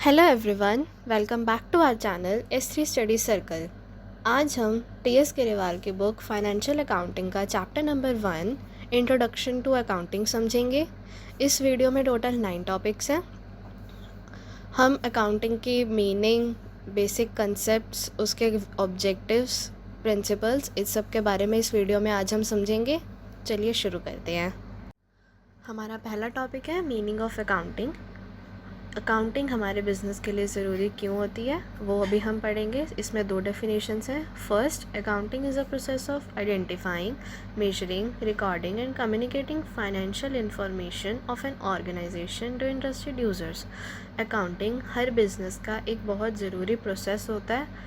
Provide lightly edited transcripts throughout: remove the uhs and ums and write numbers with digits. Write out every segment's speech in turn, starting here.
Hello everyone, welcome back to our channel S3 study circle. आज हम TS Grewal की book financial accounting का chapter number 1 introduction to accounting समझेंगे। इस video में टोटल 9 टॉपिक्स हैं। हम अकाउंटिंग की मीनिंग, बेसिक कंसेप्ट्स, उसके ऑब्जेक्टिव्स, प्रिंसिपल्स, इस सब के बारे में इस वीडियो में आज हम समझेंगे। चलिए शुरू करते हैं। हमारा पहला टॉपिक है मीनिंग ऑफ अकाउंटिंग। अकाउंटिंग हमारे बिज़नेस के लिए ज़रूरी क्यों होती है वो अभी हम पढ़ेंगे। इसमें 2 डेफिनेशंस हैं। First, accounting is a process of identifying, measuring, recording and communicating financial information of an organisation to interested users. Accounting हर बिज़नेस का एक बहुत ज़रूरी प्रोसेस होता है।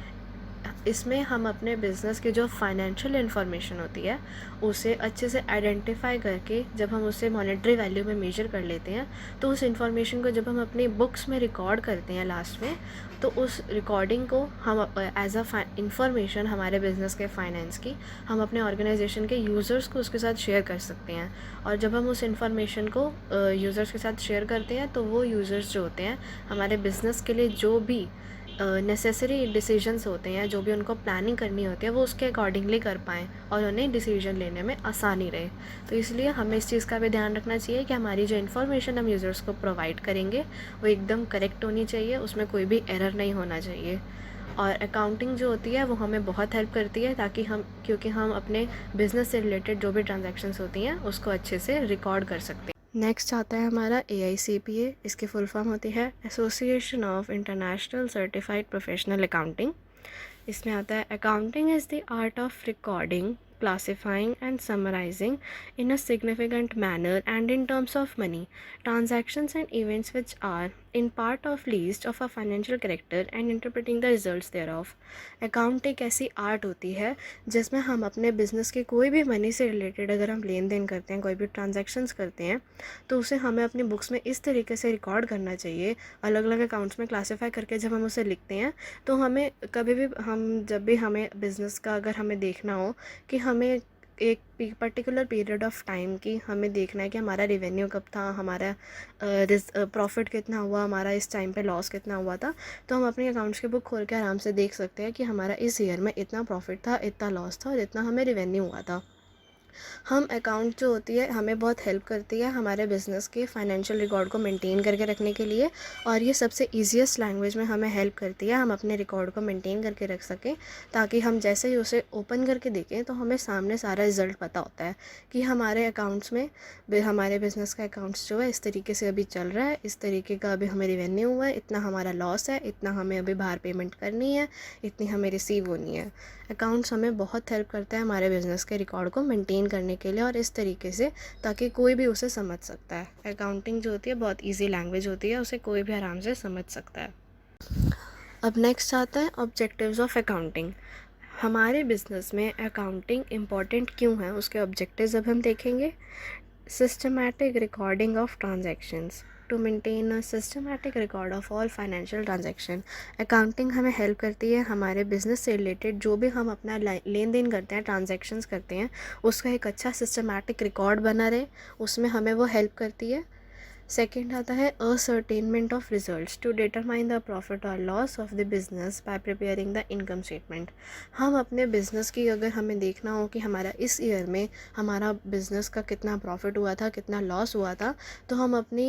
इसमें हम अपने बिज़नेस की जो फाइनेंशियल इन्फॉर्मेशन होती है उसे अच्छे से आइडेंटिफाई करके जब हम उसे मॉनेटरी वैल्यू में मेजर कर लेते हैं तो उस इन्फॉर्मेशन को जब हम अपनी बुक्स में रिकॉर्ड करते हैं लास्ट में, तो उस रिकॉर्डिंग को हम एज अ इंफॉर्मेशन हमारे बिज़नेस के फाइनेंस की हम अपने ऑर्गेनाइजेशन के यूज़र्स को उसके साथ शेयर कर सकते हैं। और जब हम उस इन्फॉर्मेशन को यूज़र्स के साथ शेयर करते हैं तो वो यूज़र्स जो होते हैं हमारे बिज़नेस के लिए जो भी नेसेसरी डिसीजंस होते हैं, जो भी उनको प्लानिंग करनी होती है वो उसके अकॉर्डिंगली कर पाएँ और उन्हें डिसीजन लेने में आसानी रहे। तो इसलिए हमें इस चीज़ का भी ध्यान रखना चाहिए कि हमारी जो इन्फॉर्मेशन हम यूज़र्स को प्रोवाइड करेंगे वो एकदम करेक्ट होनी चाहिए, उसमें कोई भी एरर नहीं होना चाहिए। और अकाउंटिंग जो होती है वो हमें बहुत हेल्प करती है ताकि क्योंकि हम अपने बिज़नेस से रिलेटेड जो भी ट्रांजैक्शंस होती हैं उसको अच्छे से रिकॉर्ड कर सकते हैं। नेक्स्ट आता है हमारा AICPA। इसकी फुल फॉर्म होती है association of international certified professional accounting. इसमें आता है accounting is the art of recording, classifying and summarizing in a significant manner and in terms of money, transactions and events which are in part of list of a financial character and interpreting the results thereof। Account एक ऐसी art होती है जिसमें हम अपने business के कोई भी मनी से रिलेटेड अगर हम लेन देन करते हैं, कोई भी ट्रांजैक्शंस करते हैं, तो उसे हमें अपनी बुक्स में इस तरीके से रिकॉर्ड करना चाहिए, अलग अलग अकाउंट्स में क्लासीफाई करके जब हम उसे लिखते हैं तो हमें कभी भी जब भी हमें बिज़नेस का अगर हमें देखना हो कि हमें एक पर्टिकुलर पीरियड ऑफ टाइम की हमें देखना है कि हमारा रेवेन्यू कब था, हमारा प्रॉफिट कितना हुआ, हमारा इस टाइम पे लॉस कितना हुआ था, तो हम अपनी अकाउंट्स की बुक खोल के आराम से देख सकते हैं कि हमारा इस ईयर में इतना प्रॉफिट था, इतना लॉस था और इतना हमें रेवेन्यू हुआ था। हम अकाउंट जो होती है हमें बहुत हेल्प करती है हमारे बिज़नेस के फाइनेंशियल रिकॉर्ड को मेंटेन करके रखने के लिए, और ये सबसे ईजीएस्ट लैंग्वेज में हमें हेल्प करती है हम अपने रिकॉर्ड को मेंटेन करके रख सकें, ताकि हम जैसे ही उसे ओपन करके देखें तो हमें सामने सारा रिज़ल्ट पता होता है कि हमारे अकाउंट्स में हमारे बिज़नेस का अकाउंट्स जो है इस तरीके से अभी चल रहा है, इस तरीके का अभी हमें रेवेन्यू हुआ है, इतना हमारा लॉस है, इतना हमें अभी बाहर पेमेंट करनी है, इतनी हमें रिसीव होनी है। अकाउंट्स हमें बहुत हेल्प करता है हमारे बिज़नेस के रिकॉर्ड को मेंटेन करने के लिए और इस तरीके से ताकि कोई भी उसे समझ सकता है। अकाउंटिंग जो होती है बहुत इजी लैंग्वेज होती है, उसे कोई भी आराम से समझ सकता है। अब नेक्स्ट आता है ऑब्जेक्टिव्स ऑफ अकाउंटिंग। हमारे बिज़नेस में अकाउंटिंग इम्पॉर्टेंट क्यों है उसके ऑब्जेक्टिव्स अब हम देखेंगे। Systematic recording of transactions, to maintain a systematic record of all financial transaction. Accounting हमें हेल्प करती है हमारे बिज़नेस से रिलेटेड जो भी हम अपना लेन देन करते हैं, ट्रांजैक्शंस करते हैं, उसका एक अच्छा सिस्टमैटिक रिकॉर्ड बना रहे, उसमें हमें वो हेल्प करती है। सेकेंड आता है ascertainment of results, to determine the profit और loss of the business by preparing the income statement. हम अपने बिज़नेस की अगर हमें देखना हो कि हमारा इस ईयर में हमारा बिज़नेस का कितना प्रॉफिट हुआ था, कितना लॉस हुआ था, तो हम अपनी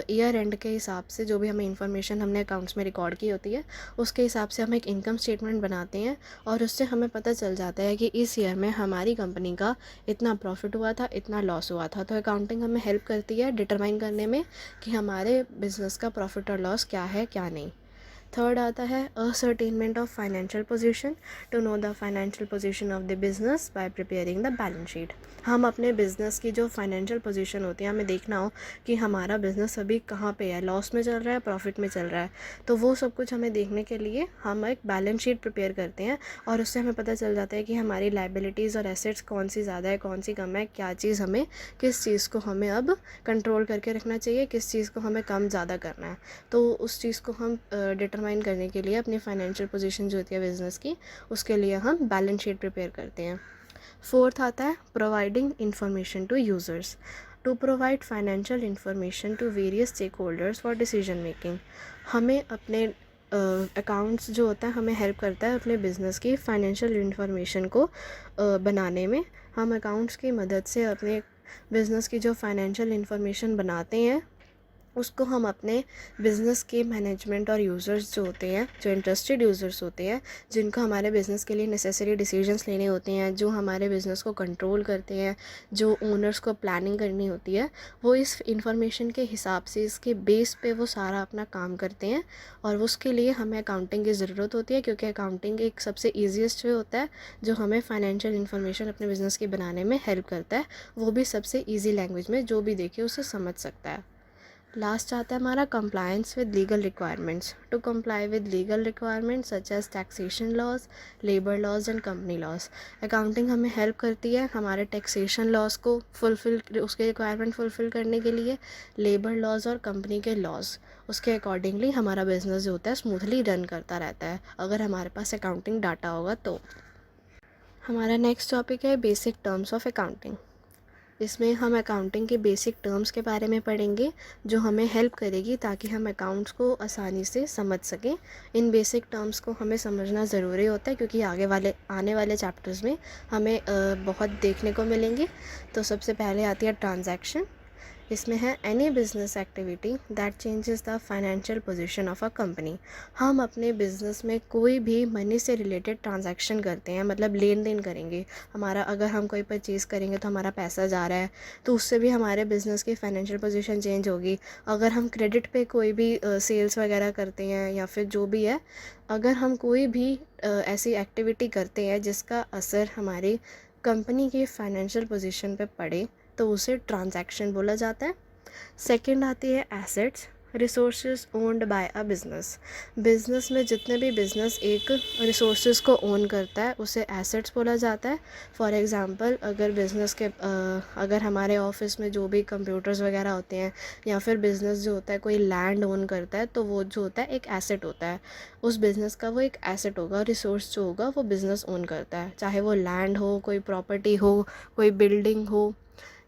ईयर एंड के हिसाब से जो भी हमें इंफॉर्मेशन हमने अकाउंट्स में रिकॉर्ड की होती है उसके हिसाब से हम एक इनकम स्टेटमेंट बनाते हैं और उससे हमें पता चल जाता है कि इस ईयर में हमारी कंपनी का इतना प्रॉफिट हुआ था, इतना लॉस हुआ था। तो अकाउंटिंग हमें हेल्प करती है डिटरमाइन करने में कि हमारे बिज़नेस का प्रॉफिट और लॉस क्या है क्या नहीं। थर्ड आता है ascertainment of financial position, to know the financial position of the business by preparing the balance sheet. हम अपने बिज़नेस की जो फाइनेंशियल पोजीशन होती है हमें देखना हो कि हमारा बिज़नेस अभी कहाँ पे है, लॉस में चल रहा है, प्रॉफिट में चल रहा है, तो वो सब कुछ हमें देखने के लिए हम एक बैलेंस शीट प्रिपेयर करते हैं और उससे हमें पता चल जाता है कि हमारी लाइबिलिटीज़ और एसेट्स कौन सी ज़्यादा है, कौन सी कम है, क्या चीज़ हमें, किस चीज़ को हमें अब कंट्रोल करके रखना चाहिए, किस चीज़ को हमें कम ज़्यादा करना है। तो उस चीज़ को हम डिटरमाइन करने के लिए अपनी फाइनेंशियल पोजीशन जो होती है बिज़नेस की, उसके लिए हम बैलेंस शीट प्रिपेयर करते हैं। फोर्थ आता है providing information to users. To provide financial information to various stakeholders for decision making. हमें अपने अकाउंट्स जो होता है हमें हेल्प करता है अपने बिज़नेस की फाइनेंशियल इंफॉर्मेशन को बनाने में। हम अकाउंट्स की मदद से अपने बिज़नेस की जो फाइनेंशियल इंफॉर्मेशन बनाते हैं उसको हम अपने बिज़नेस के मैनेजमेंट और यूज़र्स जो होते हैं, जो इंटरेस्टेड यूज़र्स होते हैं, जिनको हमारे बिज़नेस के लिए नेसेसरी डिसीजंस लेने होते हैं, जो हमारे बिज़नेस को कंट्रोल करते हैं, जो ओनर्स को प्लानिंग करनी होती है, वो इस इंफॉर्मेशन के हिसाब से, इसके बेस पे वो सारा अपना काम करते हैं। और उसके लिए हमें अकाउंटिंग की ज़रूरत होती है, क्योंकि अकाउंटिंग एक सबसे ईजीएस्ट वे होता है जो हमें फाइनेंशियल इन्फॉर्मेशन अपने बिज़नेस की बनाने में हेल्प करता है, वो भी सबसे ईजी लैंग्वेज में, जो भी देखे उसे समझ सकता है। लास्ट आता है हमारा compliance with legal requirements. To comply with legal requirements such as taxation laws, labour laws and company laws. Accounting हमें हेल्प करती है हमारे टैक्सेशन लॉज को फुलफ़िल, उसके रिक्वायरमेंट फुलफ़िल करने के लिए, लेबर लॉज और कंपनी के लॉज, उसके अकॉर्डिंगली हमारा बिज़नेस जो होता है स्मूथली रन करता रहता है अगर हमारे पास अकाउंटिंग डाटा होगा तो। हमारा नेक्स्ट टॉपिक है बेसिक टर्म्स ऑफ अकाउंटिंग। इसमें हम अकाउंटिंग के बेसिक टर्म्स के बारे में पढ़ेंगे जो हमें हेल्प करेगी ताकि हम अकाउंट्स को आसानी से समझ सकें। इन बेसिक टर्म्स को हमें समझना ज़रूरी होता है क्योंकि आने वाले चैप्टर्स में हमें बहुत देखने को मिलेंगे। तो सबसे पहले आती है ट्रांजैक्शन। इसमें है any business activity that changes the financial position of a company. हम अपने बिज़नेस में कोई भी मनी से रिलेटेड ट्रांजैक्शन करते हैं, मतलब लेन देन करेंगे। हमारा अगर हम कोई परचेज़ करेंगे तो हमारा पैसा जा रहा है, तो उससे भी हमारे बिज़नेस की फाइनेंशियल पोजीशन चेंज होगी। अगर हम क्रेडिट पे कोई भी सेल्स वगैरह करते हैं या फिर जो भी है, अगर हम कोई भी ऐसी एक्टिविटी करते हैं जिसका असर हमारी कंपनी की फाइनेंशियल पोजीशन पे पड़े तो उसे ट्रांजैक्शन बोला जाता है। सेकंड आती है assets, resources owned by a business. Business में जितने भी बिज़नेस एक रिसोर्सेज को ओन करता है उसे एसेट्स बोला जाता है। फॉर एग्ज़ाम्पल अगर हमारे ऑफिस में जो भी कंप्यूटर्स वगैरह होते हैं या फिर बिज़नेस जो होता है कोई लैंड ओन करता है तो वो जो होता है एक एसेट होता है, उस बिज़नेस का वो एक एसेट होगा। रिसोर्स जो होगा वो बिज़नेस ओन करता है, चाहे वो लैंड हो, कोई प्रॉपर्टी हो, कोई बिल्डिंग हो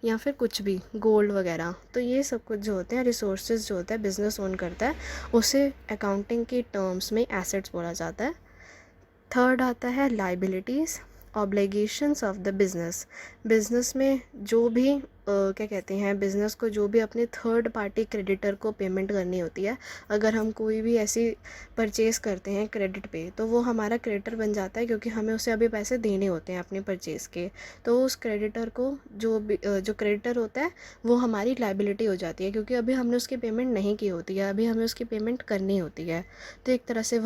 या फिर कुछ भी गोल्ड वगैरह। तो ये सब कुछ जो होते हैं रिसोर्सेज जो होता है बिज़नेस ओन करता है, उसे अकाउंटिंग की टर्म्स में एसेट्स बोला जाता है। थर्ड आता है liabilities, obligations of the business. Business में जो भी क्या कहते हैं, बिज़नेस को जो भी अपने थर्ड पार्टी क्रेडिटर को पेमेंट करनी होती है, अगर हम कोई भी ऐसी परचेज़ करते हैं क्रेडिट पे तो वो हमारा क्रेडिटर बन जाता है क्योंकि हमें उसे अभी पैसे देने होते हैं अपने परचेज़ के। तो उस क्रेडिटर को जो क्रेडिटर होता है वो हमारी लाइबिलिटी हो जाती है क्योंकि अभी हमने उसकी पेमेंट नहीं की होती है, अभी हमें उसकी पेमेंट करनी होती है। तो एक तरह से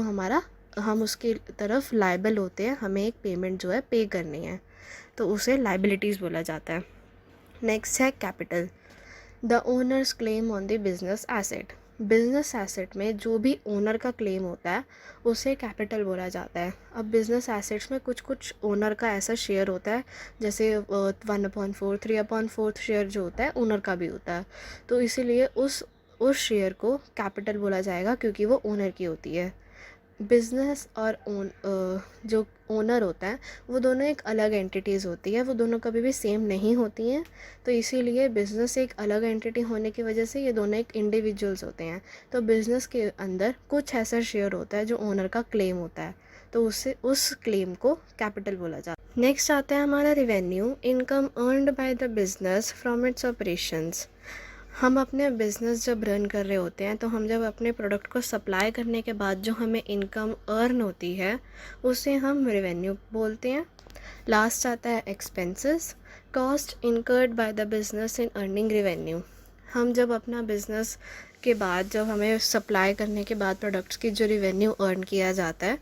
हम उसकी तरफ लायबल होते हैं, हमें एक पेमेंट जो है पे करनी है, तो उसे लाइबिलिटीज़ बोला जाता है। नेक्स्ट है capital, the owners claim on the business asset. Business asset में जो भी ओनर का क्लेम होता है उसे कैपिटल बोला जाता है। अब बिजनेस एसेट्स में कुछ कुछ ओनर का ऐसा शेयर होता है, जैसे 1/4 3/4 शेयर जो होता है ओनर का भी होता है, तो इसीलिए उस शेयर को कैपिटल बोला जाएगा क्योंकि वो ओनर की होती है। बिज़नेस और जो ओनर होता है वो दोनों एक अलग एंटिटीज़ होती है, वो दोनों कभी भी सेम नहीं होती हैं। तो इसीलिए बिज़नेस एक अलग एंटिटी होने की वजह से ये दोनों एक इंडिविजुअल्स होते हैं। तो बिज़नेस के अंदर कुछ ऐसा शेयर होता है जो ओनर का क्लेम होता है, तो उस क्लेम को कैपिटल बोला जाता है। नेक्स्ट आता है हमारा revenue, income earned by the business from its operations. हम अपने बिज़नेस जब रन कर रहे होते हैं तो हम जब अपने प्रोडक्ट को सप्लाई करने के बाद जो हमें इनकम अर्न होती है उसे हम रेवेन्यू बोलते हैं। लास्ट आता है expenses, cost incurred by the business in earning revenue. हम जब अपना बिज़नेस के बाद जब हमें सप्लाई करने के बाद प्रोडक्ट्स की जो रेवेन्यू अर्न किया जाता है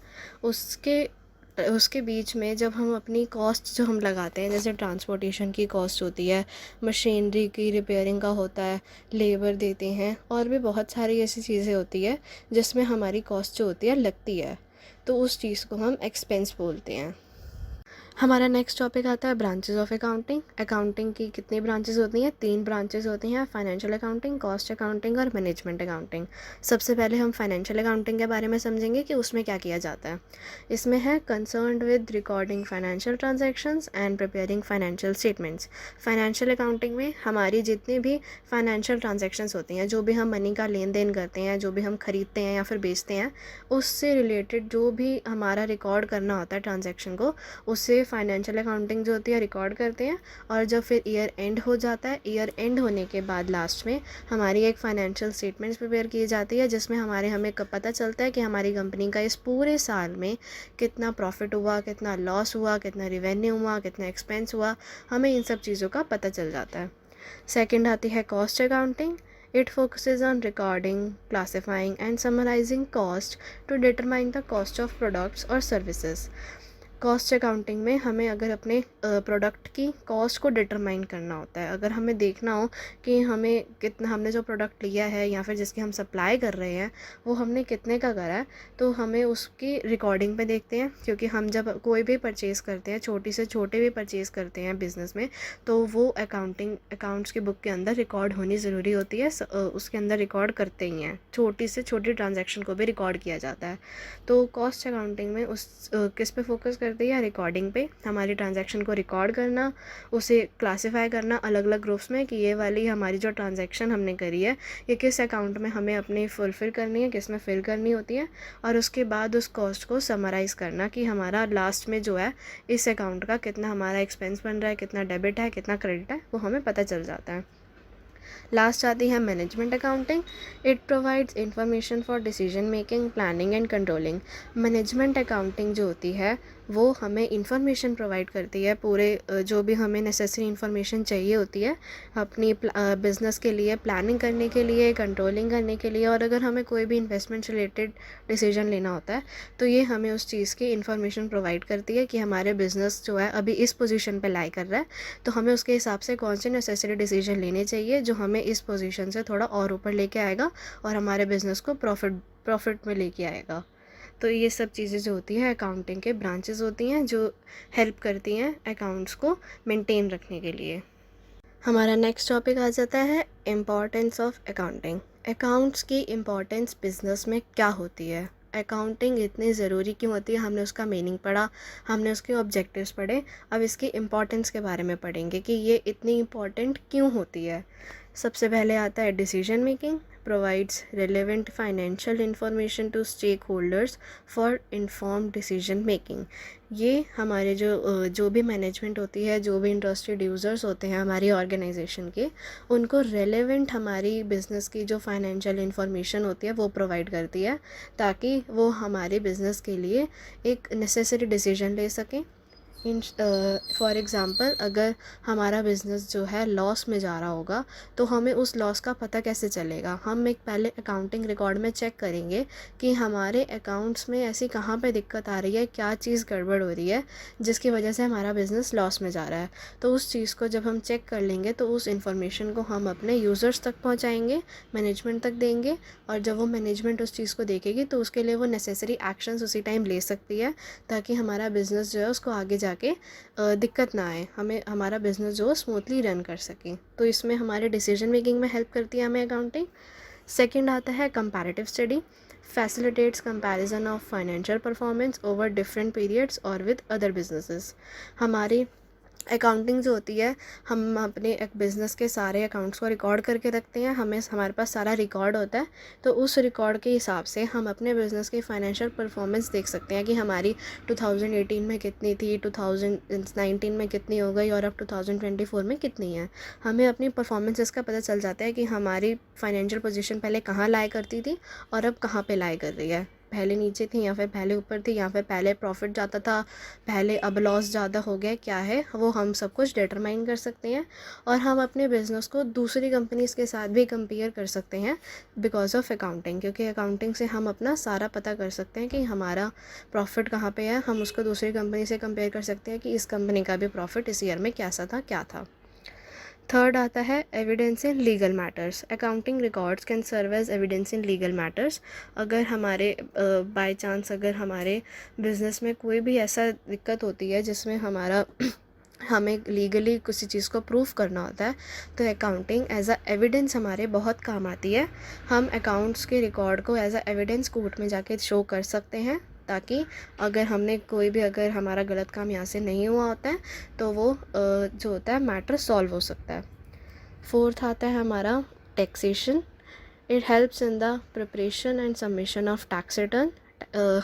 उसके बीच में जब हम अपनी कॉस्ट जो हम लगाते हैं, जैसे ट्रांसपोर्टेशन की कॉस्ट होती है, मशीनरी की रिपेयरिंग का होता है, लेबर देते हैं, और भी बहुत सारी ऐसी चीज़ें होती है जिसमें हमारी कॉस्ट जो होती है लगती है, तो उस चीज़ को हम एक्सपेंस बोलते हैं। हमारा नेक्स्ट टॉपिक आता है ब्रांचेस ऑफ अकाउंटिंग। अकाउंटिंग की कितनी ब्रांचेस होती हैं? 3 ब्रांचेस होती हैं, फाइनेंशियल अकाउंटिंग, कॉस्ट अकाउंटिंग और मैनेजमेंट अकाउंटिंग। सबसे पहले हम फाइनेंशियल अकाउंटिंग के बारे में समझेंगे कि उसमें क्या किया जाता है। इसमें है concerned with recording financial transactions and preparing financial statements. Financial accounting में हमारी जितनी भी फाइनेंशियल ट्रांजैक्शंस होती हैं, जो भी हम मनी का लेन देन करते हैं, जो भी हम खरीदते हैं या फिर बेचते हैं, उससे रिलेटेड जो भी हमारा रिकॉर्ड करना होता है ट्रांजैक्शन को, उससे फाइनेंशियल अकाउंटिंग जो होती है रिकॉर्ड करते हैं। और जब फिर ईयर एंड हो जाता है, ईयर एंड होने के बाद लास्ट में हमारी एक फाइनेंशियल स्टेटमेंट्स प्रिपेयर की जाती है, जिसमें हमें पता चलता है कि हमारी कंपनी का इस पूरे साल में कितना प्रॉफिट हुआ, कितना लॉस हुआ, कितना रिवेन्यू हुआ, कितना एक्सपेंस हुआ, हमें इन सब चीज़ों का पता चल जाता है। सेकेंड आती है cost accounting. It focuses on recording, classifying and summarizing cost to determine the cost of products or services. Cost accounting में हमें अगर अपने प्रोडक्ट की कॉस्ट को डिटरमाइन करना होता है। अगर हमें देखना हो कि हमें कितना, हमने जो प्रोडक्ट लिया है या फिर जिसकी हम सप्लाई कर रहे हैं वो हमने कितने का करा है, तो हमें उसकी रिकॉर्डिंग पे देखते हैं। क्योंकि हम जब कोई भी परचेज़ करते हैं, छोटी से छोटे भी परचेज़ करते हैं बिज़नेस में, तो वो अकाउंट्स की बुक के अंदर रिकॉर्ड होनी ज़रूरी होती है। उसके अंदर रिकॉर्ड करते ही हैं, छोटी से छोटी ट्रांजैक्शन को भी रिकॉर्ड किया जाता है। तो कॉस्ट अकाउंटिंग में किस पे फोकस करती है? रिकॉर्डिंग पे। हमारी ट्रांजैक्शन को रिकॉर्ड करना, उसे क्लासिफाई करना अलग अलग ग्रुप्स में कि ये वाली हमारी जो ट्रांजैक्शन हमने करी है ये किस अकाउंट में हमें अपनी फुलफ़िल करनी है, किस में फिल करनी होती है। और उसके बाद उस कॉस्ट को समराइज़ करना कि हमारा लास्ट में जो है इस अकाउंट का कितना हमारा एक्सपेंस बन रहा है, कितना डेबिट है, कितना क्रेडिट है, वो हमें पता चल जाता है। लास्ट आती है management accounting. It provides information for decision making, planning and controlling. Management accounting जो होती है वो हमें इंफॉर्मेशन प्रोवाइड करती है, पूरे जो भी हमें नेसेसरी इंफॉर्मेशन चाहिए होती है अपनी बिज़नेस के लिए, प्लानिंग करने के लिए, कंट्रोलिंग करने के लिए। और अगर हमें कोई भी इन्वेस्टमेंट रिलेटेड डिसीजन लेना होता है तो ये हमें उस चीज़ की इंफॉर्मेशन प्रोवाइड करती है कि हमारे बिज़नेस जो है अभी इस पोजीशन पे लाई कर रहा है, तो हमें उसके हिसाब से कौन से नेसेसरी डिसीजन लेने चाहिए जो हमें इस पोजीशन से थोड़ा और ऊपर लेके आएगा और हमारे बिज़नेस को प्रॉफिट में लेके आएगा। तो ये सब चीज़ें जो होती हैं अकाउंटिंग के ब्रांचेस होती हैं जो हेल्प करती हैं अकाउंट्स को मेंटेन रखने के लिए। हमारा नेक्स्ट टॉपिक आ जाता है इम्पॉर्टेंस ऑफ अकाउंटिंग। अकाउंट्स की इम्पॉर्टेंस बिज़नेस में क्या होती है, अकाउंटिंग इतनी ज़रूरी क्यों होती है, हमने उसका मीनिंग पढ़ा, हमने उसके ऑब्जेक्टिव्स पढ़े। अब इसकी इम्पॉर्टेंस के बारे में पढ़ेंगे कि ये इतनी इम्पॉर्टेंट क्यों होती है। सबसे पहले आता है decision making. Provides relevant financial information to stakeholders for informed decision making. ये हमारे जो भी मैनेजमेंट होती है, जो भी इंटरेस्टेड यूज़र्स होते हैं हमारी ऑर्गेनाइजेशन के, उनको रेलेवेंट हमारी बिज़नेस की जो फाइनेंशियल इंफॉर्मेशन होती है वो प्रोवाइड करती है, ताकि वो हमारे बिज़नेस के लिए एक नेसेसरी डिसीजन ले सकें। फॉर एग्ज़ाम्पल, अगर हमारा बिज़नेस जो है लॉस में जा रहा होगा तो हमें उस लॉस का पता कैसे चलेगा? हम एक पहले अकाउंटिंग रिकॉर्ड में चेक करेंगे कि हमारे अकाउंट्स में ऐसी कहाँ पे दिक्कत आ रही है, क्या चीज़ गड़बड़ हो रही है जिसकी वजह से हमारा बिज़नेस लॉस में जा रहा है। तो उस चीज़ को जब हम चेक कर लेंगे तो उस इन्फॉर्मेशन को हम अपने यूज़र्स तक पहुँचाएँगे, मैनेजमेंट तक देंगे। और जब वो मैनेजमेंट उस चीज़ को देखेगी तो उसके लिए वो नेसेसरी एक्शंस उसी टाइम ले सकती है, ताकि हमारा बिज़नेस जो है उसको आगे जाके दिक्कत ना आए, हमें हमारा बिज़नेस जो स्मूथली रन कर सके। तो इसमें हमारे डिसीजन मेकिंग में हेल्प करती है हमें अकाउंटिंग। सेकंड आता है comparative study. Facilitates comparison of financial performance over different periods और विद अदर बिजनेसेस। हमारी अकाउंटिंग जो होती है, हम अपने एक बिज़नेस के सारे अकाउंट्स को रिकॉर्ड करके रखते हैं, हमारे पास सारा रिकॉर्ड होता है। तो उस रिकॉर्ड के हिसाब से हम अपने बिज़नेस की फ़ाइनेंशियल परफॉर्मेंस देख सकते हैं कि हमारी 2018 में कितनी थी, 2019 में कितनी हो गई और अब 2024 में कितनी है। हमें अपनी परफॉर्मेंसेस का पता चल जाता है कि हमारी फ़ाइनेंशियल पोजीशन पहले कहाँ लाया करती थी और अब कहाँ पे लाया कर रही है। पहले नीचे थी या फिर पहले ऊपर थी, या फिर पहले प्रॉफिट जाता था, पहले अब लॉस ज़्यादा हो गया, क्या है वो हम सब कुछ डिटरमाइन कर सकते हैं। और हम अपने बिज़नेस को दूसरी कंपनीज़ के साथ भी कंपेयर कर सकते हैं बिकॉज ऑफ अकाउंटिंग, क्योंकि अकाउंटिंग से हम अपना सारा पता कर सकते हैं कि हमारा प्रॉफिट कहाँ पे है। हम उसको दूसरी कंपनी से कंपेयर कर सकते हैं कि इस कंपनी का भी प्रॉफिट इस ईयर में कैसा था, क्या था। थर्ड आता है evidence in legal matters. Accounting records can serve as evidence in legal matters. अगर हमारे बाय चांस अगर हमारे बिजनेस में कोई भी ऐसा दिक्कत होती है जिसमें हमारा हमें लीगली किसी चीज़ को प्रूफ करना होता है, तो अकाउंटिंग एज अ एविडेंस हमारे बहुत काम आती है। हम अकाउंट्स के रिकॉर्ड को एज अ एविडेंस कोर्ट में जाके शो कर सकते हैं, ताकि अगर हमने कोई भी अगर हमारा गलत काम यहाँ से नहीं हुआ होता है तो वो जो होता है मैटर सॉल्व हो सकता है। फोर्थ आता है हमारा taxation. It helps in the preparation and submission of tax return.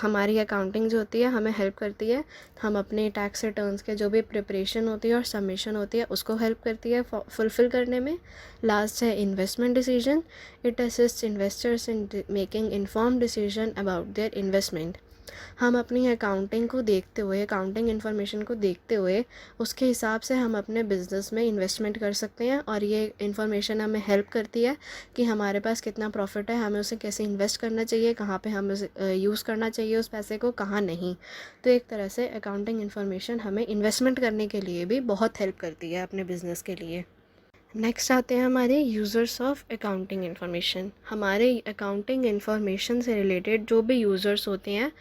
हमारी अकाउंटिंग जो होती है हमें हेल्प करती है, हम अपने टैक्स रिटर्न्स के जो भी प्रिपरेशन होती है और सबमिशन होती है उसको हेल्प करती है फुलफ़िल करने में। लास्ट है investment decision. It assist investors in making informed decision about their investment. हम अपनी अकाउंटिंग को देखते हुए, अकाउंटिंग इन्फॉर्मेशन को देखते हुए उसके हिसाब से हम अपने बिज़नेस में इन्वेस्टमेंट कर सकते हैं, और ये इन्फॉर्मेशन हमें हेल्प करती है कि हमारे पास कितना प्रॉफिट है, हमें उसे कैसे इन्वेस्ट करना चाहिए, कहाँ पे हमें उसे यूज़ करना चाहिए उस पैसे को, कहाँ नहीं। तो एक तरह से अकाउंटिंग इन्फॉर्मेशन हमें इन्वेस्टमेंट करने के लिए भी बहुत हेल्प करती है अपने बिज़नेस के लिए। नेक्स्ट आते हैं हमारे यूज़र्स ऑफ अकाउंटिंग इन्फॉर्मेशन। हमारे अकाउंटिंग इन्फॉर्मेशन से रिलेटेड जो भी यूज़र्स होते हैं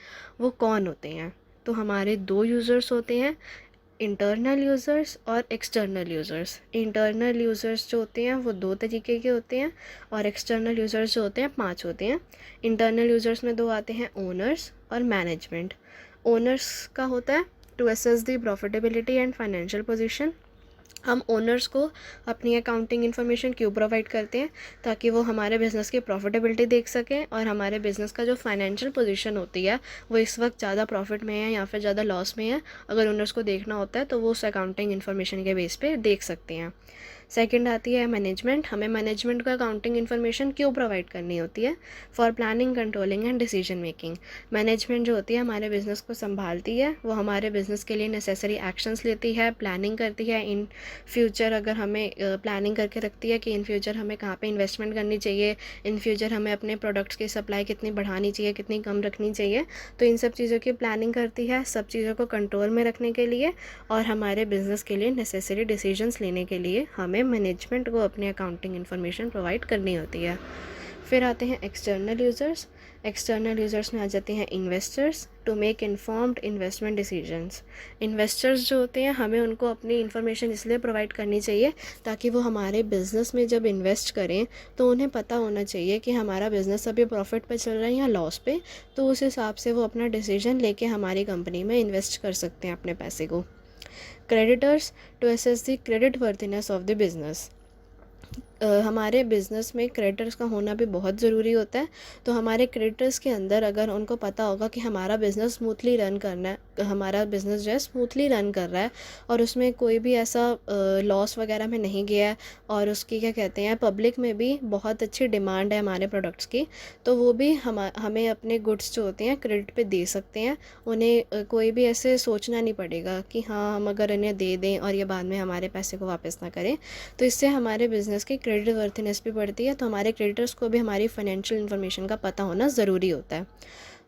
वो कौन होते हैं? तो हमारे दो यूज़र्स होते हैं, इंटरनल यूज़र्स और एक्सटर्नल यूज़र्स। इंटरनल यूज़र्स जो होते हैं वो 2 तरीके के होते हैं, और एक्सटर्नल यूज़र्स जो होते हैं 5 होते हैं। इंटरनल यूज़र्स में 2 आते हैं, ओनर्स और मैनेजमेंट। ओनर्स का होता है to assess the profitability and financial position. हम ओनर्स को अपनी अकाउंटिंग इन्फॉर्मेशन क्यों प्रोवाइड करते हैं? ताकि वो हमारे बिज़नेस की प्रॉफिटेबिलिटी देख सकें, और हमारे बिज़नेस का जो फाइनेंशियल पोजीशन होती है वो इस वक्त ज़्यादा प्रॉफिट में है या फिर ज़्यादा लॉस में है, अगर ओनर्स को देखना होता है तो वो उस अकाउंटिंग इन्फॉर्मेशन के बेस पे देख सकते हैं। सेकंड आती है मैनेजमेंट। हमें मैनेजमेंट को अकाउंटिंग इन्फॉर्मेशन क्यों प्रोवाइड करनी होती है? For planning, controlling and decision making. Management जो होती है हमारे बिज़नेस को संभालती है, वो हमारे बिज़नेस के लिए नेसेसरी एक्शंस लेती है, प्लानिंग करती है। इन फ्यूचर अगर हमें प्लानिंग करके रखती है कि इन फ्यूचर हमें कहाँ पे इन्वेस्टमेंट करनी चाहिए, इन फ्यूचर हमें अपने प्रोडक्ट्स की सप्लाई कितनी बढ़ानी चाहिए, कितनी कम रखनी चाहिए। तो इन सब चीज़ों की प्लानिंग करती है, सब चीज़ों को कंट्रोल में रखने के लिए और हमारे बिज़नेस के लिए नेसेसरी डिसीजंस लेने के लिए हमें मैनेजमेंट को अपनी अकाउंटिंग इन्फॉर्मेशन प्रोवाइड करनी होती है। फिर आते हैं एक्सटर्नल यूज़र्स। एक्सटर्नल यूज़र्स में आ जाते हैं investors, to make informed investment decisions. Investors जो होते हैं हमें उनको अपनी इन्फॉर्मेशन इसलिए प्रोवाइड करनी चाहिए ताकि वो हमारे बिज़नेस में जब इन्वेस्ट करें तो उन्हें पता होना चाहिए कि हमारा बिज़नेस अभी प्रॉफिट पे चल रहा है या लॉस पे, तो उस हिसाब से वो अपना डिसीजन लेके हमारी कंपनी में इन्वेस्ट कर सकते हैं अपने पैसे को। Creditors, to assess the credit worthiness of the business. हमारे बिज़नेस में क्रेडिटर्स का होना भी बहुत ज़रूरी होता है। तो हमारे क्रेडिटर्स के अंदर अगर उनको पता होगा कि हमारा बिज़नेस स्मूथली रन करना है, हमारा बिज़नेस जो है स्मूथली रन कर रहा है और उसमें कोई भी ऐसा लॉस वगैरह में नहीं गया है, और उसकी क्या कहते हैं पब्लिक में भी बहुत अच्छी डिमांड है हमारे प्रोडक्ट्स की, तो वो भी हमें अपने गुड्स जो होते हैं क्रेडिट पे दे सकते हैं। उन्हें कोई भी ऐसे सोचना नहीं पड़ेगा कि हाँ हम अगर इन्हें दे दें और ये बाद में हमारे पैसे को वापस ना करें। तो इससे हमारे बिज़नेस की क्रेडिट वर्थीनेस भी बढ़ती है। तो हमारे क्रेडिटर्स को भी हमारी फाइनेंशियल इन्फॉर्मेशन का पता होना ज़रूरी होता है।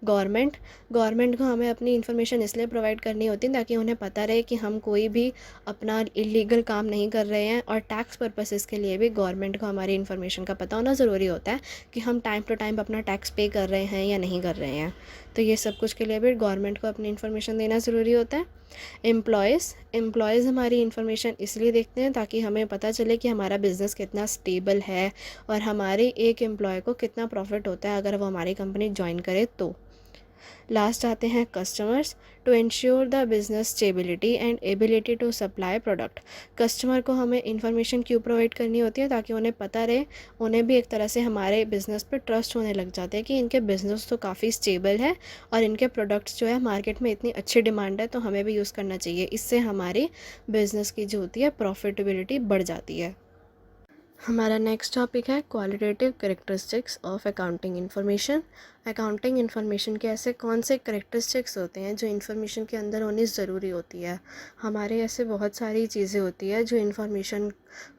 गवर्नमेंट को हमें अपनी इन्फॉर्मेशन इसलिए प्रोवाइड करनी होती है ताकि उन्हें पता रहे कि हम कोई भी अपना इलीगल काम नहीं कर रहे हैं, और टैक्स पर्पसेस के लिए भी गवर्नमेंट को हमारी इन्फॉर्मेशन का पता होना ज़रूरी होता है कि हम टाइम टू टाइम अपना टैक्स पे कर रहे हैं या नहीं कर रहे हैं। तो ये सब कुछ के लिए भी गवर्नमेंट को अपनी इन्फॉर्मेशन देना ज़रूरी होता है। एम्प्लॉयज़ हमारी इन्फॉर्मेशन इसलिए देखते हैं ताकि हमें पता चले कि हमारा बिज़नेस कितना स्टेबल है और हमारे एक एम्प्लॉय को कितना प्रॉफिट होता है अगर वो हमारी कंपनी ज्वाइन करे तो। लास्ट आते हैं customers, to ensure the business stability and ability to supply product. Customer को हमें इन्फॉर्मेशन क्यों प्रोवाइड करनी होती है? ताकि उन्हें पता रहे, उन्हें भी एक तरह से हमारे बिज़नेस पर ट्रस्ट होने लग जाते हैं कि इनके बिज़नेस तो काफ़ी स्टेबल है और इनके प्रोडक्ट्स जो है मार्केट में इतनी अच्छी डिमांड है, तो हमें भी यूज़ करना चाहिए। इससे हमारी बिज़नेस की जो होती है प्रॉफिटेबिलिटी बढ़ जाती है। हमारा नेक्स्ट टॉपिक है qualitative characteristics of accounting information. Accounting information के ऐसे कौन से कैरेक्टरिस्टिक्स होते हैं जो इन्फॉर्मेशन के अंदर होनी ज़रूरी होती है? हमारे ऐसे बहुत सारी चीज़ें होती है जो इन्फॉर्मेशन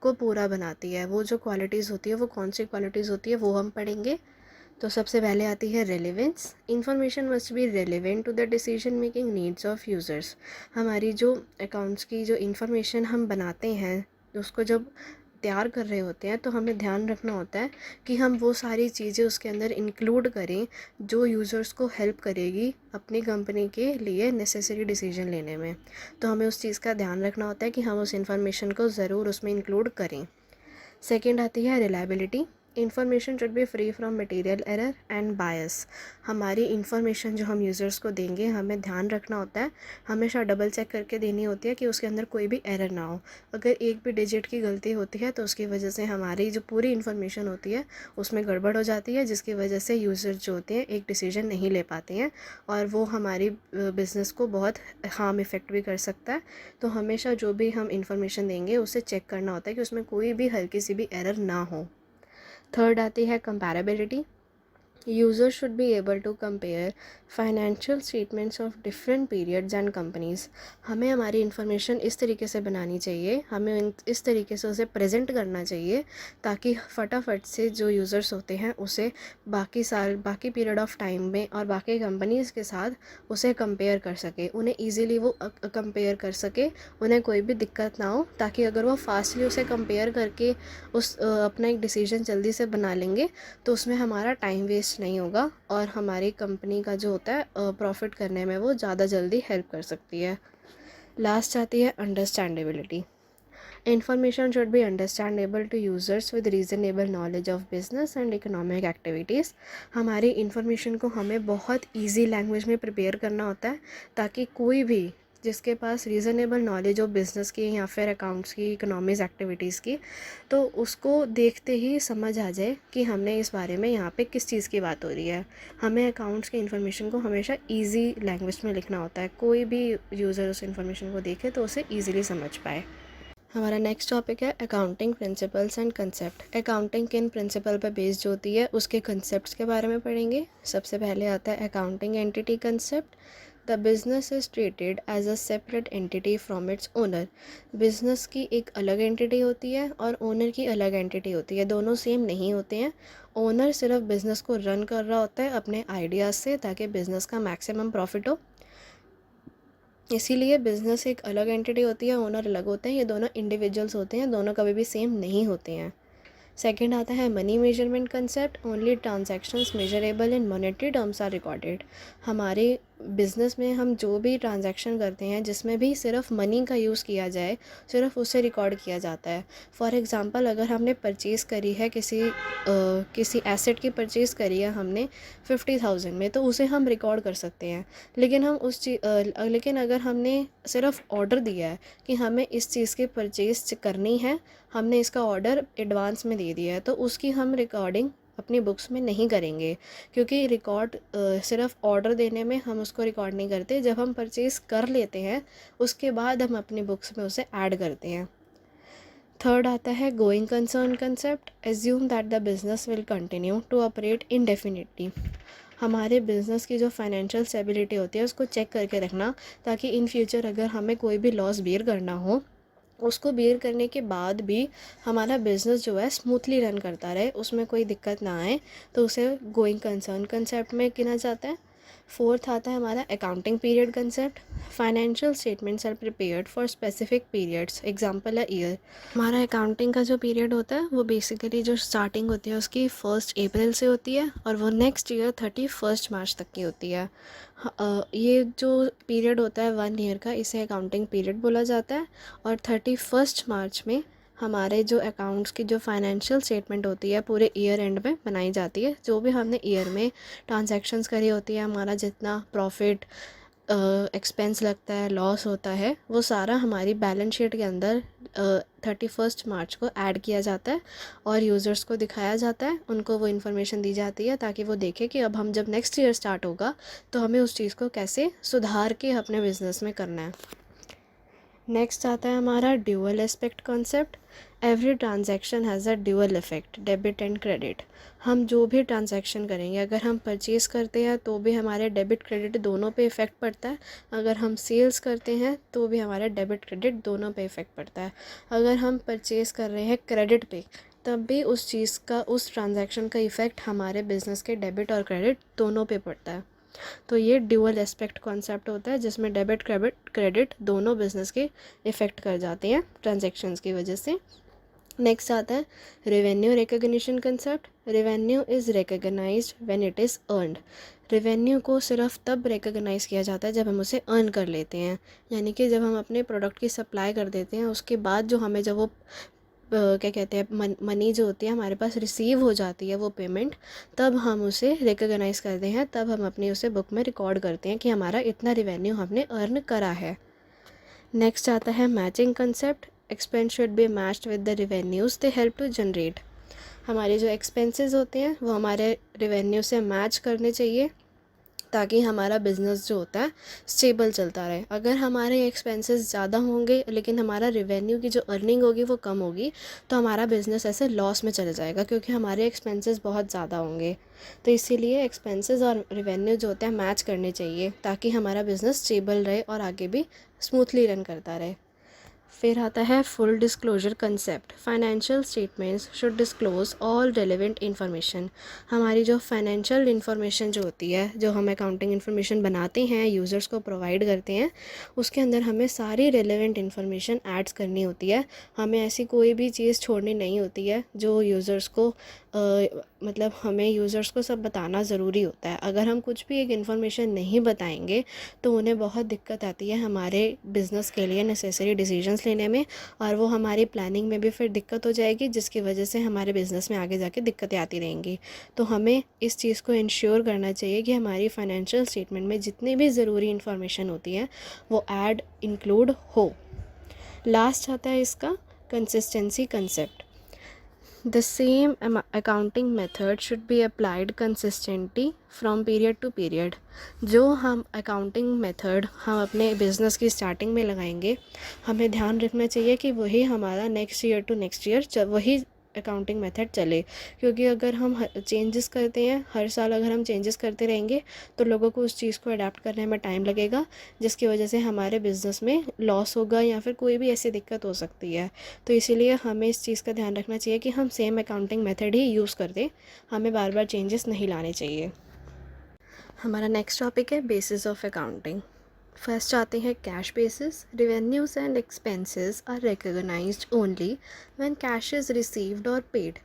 को पूरा बनाती है। वो जो क्वालिटीज़ होती है वो कौन सी क्वालिटीज़ होती है वो हम पढ़ेंगे। तो सबसे पहले आती है relevance. Information must be relevant to the decision making needs of users. हमारी जो अकाउंट्स की जो इन्फॉर्मेशन हम बनाते हैं उसको जब तैयार कर रहे होते हैं तो हमें ध्यान रखना होता है कि हम वो सारी चीज़ें उसके अंदर इंक्लूड करें जो यूज़र्स को हेल्प करेगी अपनी कंपनी के लिए नेसेसरी डिसीजन लेने में। तो हमें उस चीज़ का ध्यान रखना होता है कि हम उस इन्फॉर्मेशन को ज़रूर उसमें इंक्लूड करें। सेकेंड आती है reliability. Information should B free from material error and बायस। हमारी इंफॉर्मेशन जो हम यूज़र्स को देंगे हमें ध्यान रखना होता है, हमेशा डबल चेक करके देनी होती है कि उसके अंदर कोई भी एरर ना हो। अगर एक भी डिजिट की गलती होती है तो उसकी वजह से हमारी जो पूरी इन्फॉर्मेशन होती है उसमें गड़बड़ हो जाती है, जिसकी वजह से यूज़र जो होते हैं एक डिसीजन नहीं ले पाते हैं और वो हमारी बिज़नेस को बहुत हार्म इफ़ेक्ट भी कर सकता है। तो हमेशा जो भी हम इंफॉर्मेशन देंगे उसे चेक करना होता है कि उसमें कोई भी हल्की सी भी एरर ना हो। थर्ड आती है comparability. User should be able to compare financial statements of different periods and companies. हमें हमारी इन्फॉर्मेशन इस तरीके से बनानी चाहिए, हमें इस तरीके से उसे प्रेजेंट करना चाहिए ताकि फटाफट से जो यूज़र्स होते हैं उसे बाकी पीरियड ऑफ टाइम में और बाकी कंपनीज़ के साथ उसे कंपेयर कर सके, उन्हें ईज़िली वो कंपेयर कर सके, उन्हें कोई भी दिक्कत ना हो, ताकि अगर वो फास्टली उसे कंपेयर करके अपना एक डिसीजन जल्दी से बना लेंगे तो उसमें हमारा टाइम वेस्ट नहीं होगा और हमारी कंपनी का जो होता है प्रॉफिट करने में वो ज़्यादा जल्दी हेल्प कर सकती है। लास्ट आती है understandability. Information should be understandable to users with reasonable knowledge of business and economic activities. हमारी इन्फॉर्मेशन को हमें बहुत ईजी लैंग्वेज में प्रिपेयर करना होता है ताकि कोई भी जिसके पास रीज़नेबल नॉलेज हो बिज़नेस की या फिर अकाउंट्स की, इकोनॉमिक्स एक्टिविटीज़ की, तो उसको देखते ही समझ आ जाए कि हमने इस बारे में यहाँ पे किस चीज़ की बात हो रही है। हमें अकाउंट्स की इन्फॉर्मेशन को हमेशा इजी लैंग्वेज में लिखना होता है, कोई भी यूज़र उस इन्फॉर्मेशन को देखे तो उसे ईजिली समझ पाए। हमारा नेक्स्ट टॉपिक है accounting principles and concept. Accounting किन प्रिंसिपल पर बेस्ड होती है उसके कंसेप्ट्स के बारे में पढ़ेंगे। सबसे पहले आता है accounting entity concept. The business is treated as a separate entity from its owner. Business की एक अलग एंटिटी होती है और ओनर की अलग एंटिटी होती है, दोनों सेम नहीं होते हैं। ओनर सिर्फ बिजनेस को रन कर रहा होता है अपने आइडियाज़ से ताकि बिजनेस का मैक्सिमम प्रॉफिट हो, इसीलिए बिज़नेस एक अलग एंटिटी होती है, ओनर अलग होते हैं। ये दोनों इंडिविजुअल्स होते हैं, दोनों कभी भी सेम नहीं होते हैं। सेकंड आता है money measurement concept. Only transactions measurable in monetary terms are recorded. हमारे बिज़नेस में हम जो भी ट्रांजैक्शन करते हैं जिसमें भी सिर्फ मनी का यूज़ किया जाए, सिर्फ उसे रिकॉर्ड किया जाता है। फॉर एग्ज़ाम्पल, अगर हमने परचेज़ करी है किसी एसेट की परचेज़ करी है हमने 50,000 में, तो उसे हम रिकॉर्ड कर सकते हैं। लेकिन अगर हमने सिर्फ ऑर्डर दिया है कि हमें इस चीज़ की परचेज़ करनी है, हमने इसका ऑर्डर एडवांस में दे दिया है, तो उसकी हम रिकॉर्डिंग अपनी बुक्स में नहीं करेंगे, क्योंकि सिर्फ ऑर्डर देने में हम उसको रिकॉर्ड नहीं करते। जब हम परचेज़ कर लेते हैं उसके बाद हम अपनी बुक्स में उसे ऐड करते हैं। थर्ड आता है going concern concept. Assume that the business will continue to operate indefinitely. हमारे बिज़नेस की जो फाइनेंशियल स्टेबिलिटी होती है उसको चेक करके रखना, ताकि इन फ्यूचर अगर हमें कोई भी लॉस बेयर करना हो, उसको बेयर करने के बाद भी हमारा बिज़नेस जो है स्मूथली रन करता रहे, उसमें कोई दिक्कत ना आए, तो उसे गोइंग कंसर्न कंसेप्ट में गिना जाता है। फोर्थ आता है हमारा accounting period concept. Financial statements are prepared for specific periods, example है ईयर। हमारा अकाउंटिंग का जो पीरियड होता है वो बेसिकली जो स्टार्टिंग होती है उसकी 1 अप्रैल से होती है और वो नेक्स्ट ईयर 31 मार्च तक की होती है। ये जो पीरियड होता है 1 ईयर का, इसे अकाउंटिंग पीरियड बोला जाता है। और 31 मार्च में हमारे जो अकाउंट्स की जो फाइनेंशियल स्टेटमेंट होती है पूरे ईयर एंड में बनाई जाती है। जो भी हमने ईयर में ट्रांजैक्शंस करी होती है, हमारा जितना प्रॉफिट एक्सपेंस लगता है, लॉस होता है, वो सारा हमारी बैलेंस शीट के अंदर 31 मार्च को ऐड किया जाता है और यूज़र्स को दिखाया जाता है, उनको वो इन्फॉर्मेशन दी जाती है ताकि वो देखें कि अब हम जब नेक्स्ट ईयर स्टार्ट होगा तो हमें उस चीज़ को कैसे सुधार के अपने बिज़नेस में करना है। नेक्स्ट आता है हमारा dual aspect concept. Every transaction has a dual effect, debit and credit. हम जो भी ट्रांजैक्शन करेंगे, अगर हम परचेज़ करते हैं तो भी हमारे डेबिट क्रेडिट दोनों पे इफ़ेक्ट पड़ता है। अगर हम सेल्स करते हैं तो भी हमारे डेबिट क्रेडिट दोनों पे इफ़ेक्ट पड़ता है। अगर हम परचेज़ कर रहे हैं क्रेडिट पे, तब भी उस ट्रांजैक्शन का इफ़ेक्ट हमारे बिज़नेस के डेबिट और क्रेडिट दोनों पे पड़ता है। तो ये ड्यूअल एस्पेक्ट कॉन्सेप्ट होता है जिसमें डेबिट क्रेडिट दोनों बिजनेस के इफ़ेक्ट कर जाते हैं ट्रांजैक्शंस की वजह से। नेक्स्ट आता है revenue recognition concept. Revenue is recognised when it is earned. Revenue को सिर्फ तब रिकग्नाइज़ किया जाता है जब हम उसे अर्न कर लेते हैं, यानी कि जब हम अपने प्रोडक्ट की सप्लाई कर देते हैं उसके बाद जो हमें जब वो क्या कहते हैं मनी जो होती है हमारे पास रिसीव हो जाती है वो पेमेंट, तब हम उसे रिकग्नाइज़ करते हैं, तब हम अपनी उसे बुक में रिकॉर्ड करते हैं कि हमारा इतना रेवेन्यू हमने अर्न करा है। नेक्स्ट आता है matching concept. Expense should be matched with the revenues they help to generate. हमारे जो एक्सपेंसेस होते हैं वो हमारे रेवेन्यू से मैच करने चाहिए ताकि हमारा बिज़नेस जो होता है स्टेबल चलता रहे। अगर हमारे एक्सपेंसेस ज़्यादा होंगे लेकिन हमारा रेवेन्यू की जो अर्निंग होगी वो कम होगी तो हमारा बिज़नेस ऐसे लॉस में चला जाएगा, क्योंकि हमारे एक्सपेंसेस बहुत ज़्यादा होंगे। तो इसीलिए एक्सपेंसेस और रेवेन्यू जो होता है मैच करने चाहिए ताकि हमारा बिज़नेस स्टेबल रहे और आगे भी स्मूथली रन करता रहे। फिर आता है full disclosure concept. Financial statements should disclose all relevant information. हमारी जो फाइनेंशियल इन्फॉर्मेशन जो होती है, जो हम अकाउंटिंग इन्फॉर्मेशन बनाते हैं, यूज़र्स को प्रोवाइड करते हैं, उसके अंदर हमें सारी रेलेवेंट इन्फॉर्मेशन ऐड्स करनी होती है। हमें ऐसी कोई भी चीज़ छोड़नी नहीं होती है जो यूज़र्स को मतलब हमें यूज़र्स को सब बताना ज़रूरी होता है। अगर हम कुछ भी एक इन्फॉर्मेशन नहीं बताएंगे तो उन्हें बहुत दिक्कत आती है हमारे बिज़नेस के लिए नेसेसरी डिसीजंस लेने में, और वो हमारी प्लानिंग में भी फिर दिक्कत हो जाएगी, जिसकी वजह से हमारे बिज़नेस में आगे जाके दिक्कतें आती रहेंगी। तो हमें इस चीज़ को इंश्योर करना चाहिए कि हमारी फाइनेंशियल स्टेटमेंट में जितनी भी ज़रूरी इन्फॉर्मेशन होती है वो ऐड इंक्लूड हो। लास्ट आता है इसका consistency concept. The same accounting method should be applied consistently from period to period। जो हम अकाउंटिंग मेथड हम अपने बिज़नेस की स्टार्टिंग में लगाएंगे, हमें ध्यान रखना चाहिए कि वही हमारा next year to next year वही अकाउंटिंग मेथड चले। क्योंकि अगर हम चेंजेस करते हैं हर साल, अगर हम चेंजेस करते रहेंगे तो लोगों को उस चीज़ को अडेप्ट करने में टाइम लगेगा, जिसकी वजह से हमारे बिज़नेस में लॉस होगा या फिर कोई भी ऐसी दिक्कत हो सकती है। तो इसीलिए हमें इस चीज़ का ध्यान रखना चाहिए कि हम सेम अकाउंटिंग मेथड ही यूज़ कर दें, हमें बार बार चेंजेस नहीं लाने चाहिए। हमारा नेक्स्ट टॉपिक है बेसिस ऑफ अकाउंटिंग। फर्स्ट आते हैं cash basis. Revenues and expenses are recognised only when cash is received और पेड।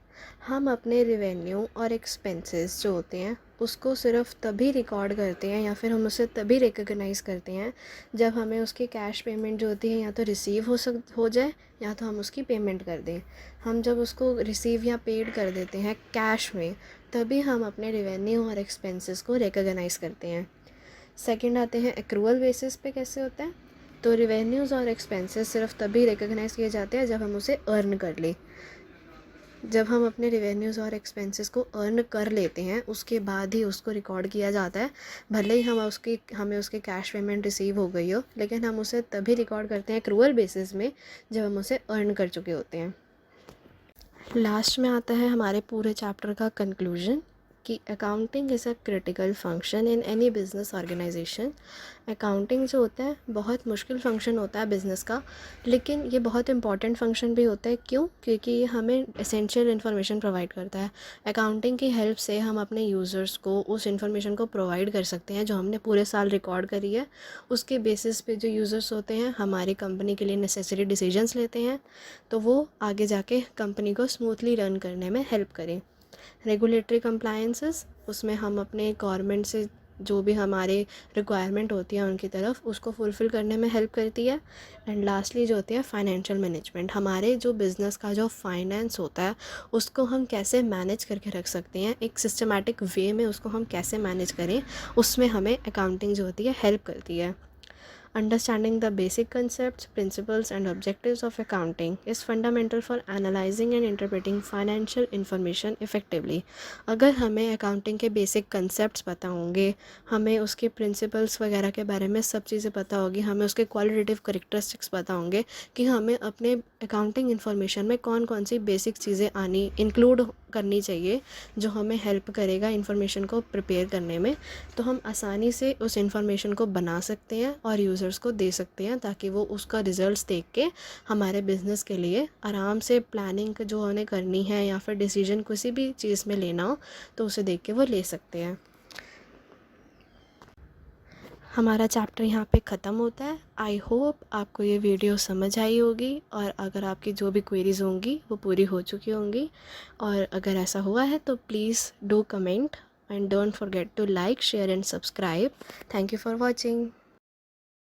हम अपने रेवेन्यू और एक्सपेंसेस जो होते हैं उसको सिर्फ तभी रिकॉर्ड करते हैं या फिर हम उसे तभी रिकॉग्नाइज़ करते हैं जब हमें उसकी कैश पेमेंट जो होती है या तो रिसीव हो जाए या तो हम उसकी पेमेंट कर दें। हम जब उसको रिसीव या पेड कर देते हैं कैश में, तभी हम अपने रेवेन्यू और एक्सपेंसेस को रिकॉग्नाइज़ करते हैं। सेकंड आते हैं एक्रूअल बेसिस पे कैसे होता है। तो रेवेन्यूज़ और एक्सपेंसेस सिर्फ तभी रिकॉग्नाइज़ किए जाते हैं जब हम उसे अर्न कर लें। जब हम अपने रेवेन्यूज़ और एक्सपेंसेस को अर्न कर लेते हैं उसके बाद ही उसको रिकॉर्ड किया जाता है। भले ही हमें उसकी कैश पेमेंट रिसीव हो गई हो, लेकिन हम उसे तभी रिकॉर्ड करते हैं एक्रूअल बेसिस में जब हम उसे अर्न कर चुके होते हैं। लास्ट में आता है हमारे पूरे चैप्टर का कंक्लूजन कि accounting is a critical function in any business organisation. Accounting जो होता है बहुत मुश्किल फंक्शन होता है बिज़नेस का, लेकिन ये बहुत इंपॉर्टेंट फंक्शन भी होता है। क्यों? क्योंकि ये हमें एसेंशियल इन्फॉर्मेशन प्रोवाइड करता है। अकाउंटिंग की हेल्प से हम अपने यूज़र्स को उस इन्फॉर्मेशन को प्रोवाइड कर सकते हैं जो हमने पूरे साल रिकॉर्ड करी है। उसके बेसिस पे जो यूज़र्स होते हैं हमारी कंपनी के लिए नेसेसरी डिसीजंस लेते हैं, तो वो आगे जाके कंपनी को स्मूथली रन करने में हेल्प करें। रेगुलेटरी कंप्लायंसेस, उसमें हम अपने गवर्नमेंट से जो भी हमारे रिक्वायरमेंट होती है उनकी तरफ उसको फुलफ़िल करने में हेल्प करती है। एंड लास्टली जो होती है फाइनेंशियल मैनेजमेंट, हमारे जो बिज़नेस का जो फाइनेंस होता है उसको हम कैसे मैनेज करके रख सकते हैं, एक सिस्टमेटिक वे में उसको हम कैसे मैनेज करें, उसमें हमें अकाउंटिंग जो होती है हेल्प करती है। Understanding the basic concepts, principles, and objectives of accounting is fundamental for analyzing and interpreting financial information effectively। अगर हमें accounting के basic concepts पता होंगे, हमें उसके principles वगैरह के बारे में सब चीज़ें पता होगी, हमें उसके qualitative characteristics पता होंगे कि हमें अपने accounting information में कौन कौन सी basic चीज़ें आनी include करनी चाहिए जो हमें हेल्प करेगा इन्फॉर्मेशन को प्रिपेयर करने में, तो हम आसानी से उस इन्फॉर्मेशन को बना सकते हैं और यूज़र्स को दे सकते हैं ताकि वो उसका रिज़ल्ट्स देख के हमारे बिज़नेस के लिए आराम से प्लानिंग जो उन्हें करनी है या फिर डिसीजन किसी भी चीज़ में लेना हो तो उसे देख के वो ले सकते हैं। हमारा चैप्टर यहाँ पे ख़त्म होता है। आई होप आपको ये वीडियो समझ आई होगी और अगर आपकी जो भी क्वेरीज़ होंगी वो पूरी हो चुकी होंगी। और अगर ऐसा हुआ है तो please do comment and don't forget to like, share and subscribe. Thank you for watching.